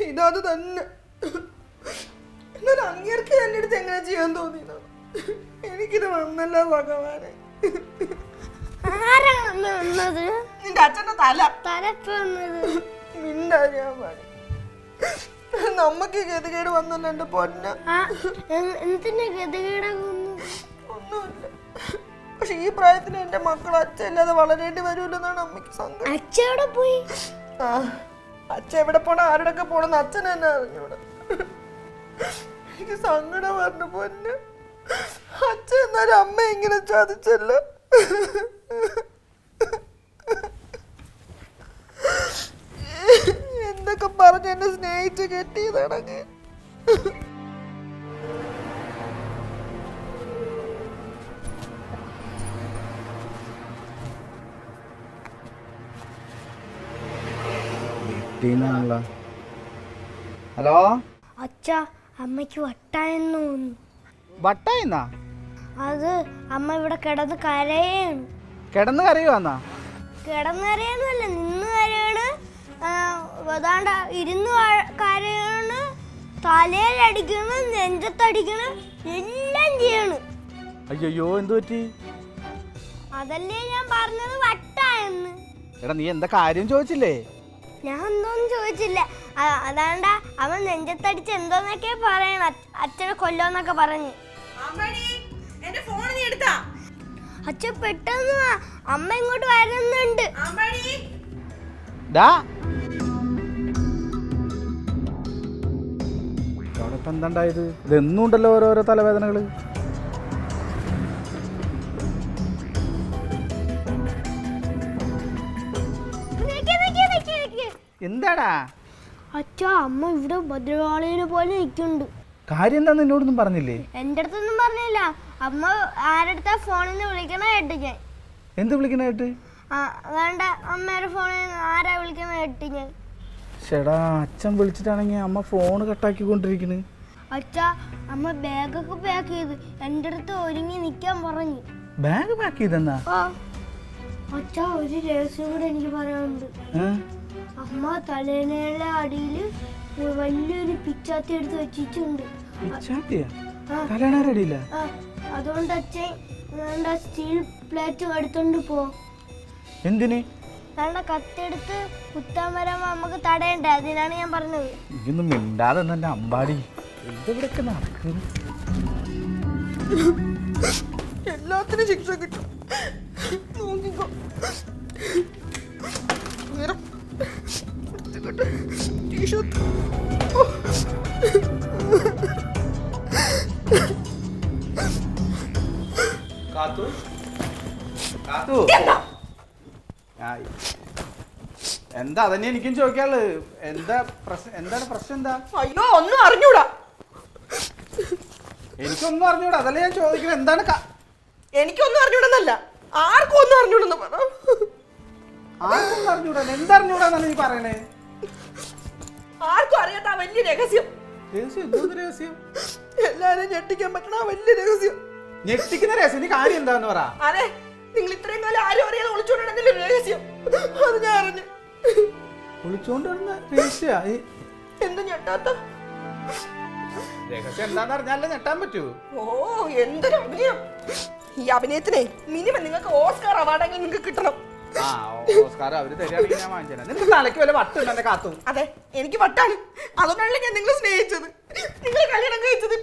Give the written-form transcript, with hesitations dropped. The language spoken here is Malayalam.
ഇതത് തന്നെ. എന്നാൽ അങ്ങേർക്ക് എൻ്റെ അടുത്ത് എങ്ങനെ ചെയ്യാൻ തോന്നിയത്? എനിക്കിത് വന്നല്ല ഭഗവാനെ. നിന്റെ അച്ഛന്റെ മിണ്ടാൻ പാടി. നമ്മക്ക് ഗതികേട് വന്നല്ലോ എന്റെ പൊന്ന. ഒന്നുമില്ല. പക്ഷെ ഈ പ്രായത്തിന് എന്റെ മക്കൾ അച്ഛല്ലാതെ വളരേണ്ടി വരൂലെന്നാണ് അമ്മയ്ക്ക് സങ്കടം. അച്ഛൻ എവിടെ പോണ ആരുടെയൊക്കെ പോണെന്ന് അച്ഛൻ തന്നെ അറിഞ്ഞൂടെ. എനിക്ക് സങ്കടം പറഞ്ഞു പൊന്ന്. അച്ഛൻ എന്നാലും അമ്മ ഇങ്ങനെ ചതിച്ചല്ലോ. എന്തൊക്കെ പറഞ്ഞ് എന്നെ സ്നേഹിച്ച് കെട്ടിയതാണെങ്കിൽ. ഹലോ അച്ഛാ, അമ്മയ്ക്ക് വട്ടായെന്ന് തോന്നുന്നു. വട്ടായെന്നാ? അത് അമ്മ ഇവിടെ കിടന്ന് കരയാണ്. കിടന്ന് കരയുവാന്നാ? കിടന്ന് കരയാന്നല്ല, നിന്ന് കരയാണ്. അതാണ്ട ഇരുന്ന് കരയാണ്, തലയിലടിക്കണം, നെഞ്ചത്തടിക്കണം, എല്ലാം ചെയ്യണം. അയ്യോ, എന്തു പറ്റി? അതല്ലേ ഞാൻ പറഞ്ഞത് വട്ടായെന്ന്. എടാ, നീ എന്താ കാര്യം ചോദിച്ചില്ലേ? ഞാൻ എന്തോന്നും ചോദിച്ചില്ല. അതാണ്ട അവൻ നെഞ്ചത്തടിച്ച് എന്തോന്നൊക്കെ പറയണം, അച്ഛനെ കൊല്ലോന്നൊക്കെ പറഞ്ഞു. അച്ഛൻ പെട്ടെന്ന് വാ, അമ്മ ഇങ്ങോട്ട് വരുന്നുണ്ട്. എന്താണ്ടായത്? ഇതെന്നും ഉണ്ടല്ലോ ഓരോരോ തലവേദനകള്. എന്താടാ? അച്ഛാ, അമ്മ ഇവിടെ ഭദ്രകാളിനെ പോലെ നിൽക്കുന്നുണ്ട്. കാര്യം എന്താന്ന് എന്നോടൊന്നും പറഞ്ഞില്ലേ? എന്റെ അടുത്തൊന്നും പറഞ്ഞില്ല. അമ്മ ആരടുത്താ ഫോണിൽ നിന്ന് വിളിക്കണ കേട്ട് ഞാൻ. എന്ത് വിളിക്കണ കേട്ട്? വേണ്ട, അമ്മയുടെ ഫോണിൽ നിന്ന് ആരാ വിളിക്കണ കേട്ട് ഞാൻ. ചേടാ, അച്ഛൻ വിളിച്ചിട്ടാണെങ്കിൽ അമ്മ ഫോൺ കട്ടാക്കിക്കൊണ്ടിരിക്കണ്. അച്ഛാ, അമ്മ ബാഗൊക്കെ പാക്ക് ചെയ്ത് എന്റെ അടുത്ത് ഒരുങ്ങി നിക്കാൻ പറഞ്ഞു. ബാഗ് പാക്ക് ചെയ്തെന്നാ? അച്ഛാ, ഒരു രഹസ്യം കൂടെ എനിക്ക് പറയാനുണ്ട്. അമ്മ തലേനയുടെ അടിയിൽ വലിയൊരു പിച്ചാത്തി എടുത്ത് വെച്ചിട്ടുണ്ട്. അതുകൊണ്ട് അച്ഛൻ സ്റ്റീൽ പ്ലേറ്റ് എടുത്തോണ്ട് പോ. എന്തിന്? നല്ല കത്തെടുത്ത് കുത്താൻ വരുമ്പോ നമുക്ക് തടയണ്ടേ, അതിനാണ് ഞാൻ പറഞ്ഞത്. ഇതൊന്നും മിണ്ടാതെ തന്നെ അമ്പാടി. എന്തൊക്കെ നടക്കുന്നു? എല്ലാത്തിനും ശിക്ഷ കിട്ടും. നോക്കിക്കോ. എന്താ അതന്നെ എനിക്കും ചോദിക്കാനുള്ളത്. എന്താണ് പ്രശ്നം? എന്താ? അയ്യോ, ഒന്നും അറിഞ്ഞൂടാ. എനിക്കൊന്നും അറിഞ്ഞൂടാ, അതല്ലേ ഞാൻ ചോദിക്കുന്നത്. എന്താണ്? എനിക്കൊന്നും അറിഞ്ഞൂടെന്നല്ല, ആർക്കും ഒന്നും അറിഞ്ഞൂടെന്ന് പറ. ആർക്കും അറിഞ്ഞൂടാ? എന്തറിഞ്ഞൂടാന്നാണ് നീ പറയണേ? ആർക്കും അറിയാത്ത ആ വലിയ രഹസ്യം. രഹസ്യം? എല്ലാരും ഞെട്ടിക്കാൻ പറ്റണ വലിയ രഹസ്യം. ഞെട്ടിക്കുന്ന രഹസ്യം? നീ കാര്യം എന്താന്ന് പറ. അതെ, നിങ്ങൾ ഇത്രയും കാലം ആരും അറിയാതെ ഒളിച്ചോണ്ടിരുന്ന രഹസ്യം അത് ഞാൻ അറിഞ്ഞു. ഒളിച്ചോണ്ടിരുന്ന രഹസ്യ? എന്ത് ഞെട്ടാത്ത രഹസ്യം? എന്താന്ന് അറിഞ്ഞാലേ ഞെട്ടാൻ പറ്റൂ. ഓ, എന്തൊരു അഭിനയം! ഈ അഭിനയത്തിനെ മിനിമം നിങ്ങൾക്ക് ഓസ്കാർ അവാർഡെങ്കിലും നിങ്ങൾക്ക് കിട്ടണം. തലയ്ക്ക് വല്ല വട്ടുണ്ടോ കാത്തു? അതെ, എനിക്ക് വട്ടാണ്. അതുകൊണ്ടാണല്ലോ ഞാൻ നിങ്ങളെ സ്നേഹിച്ചത്. നിങ്ങൾ കല്യാണം കഴിച്ചത്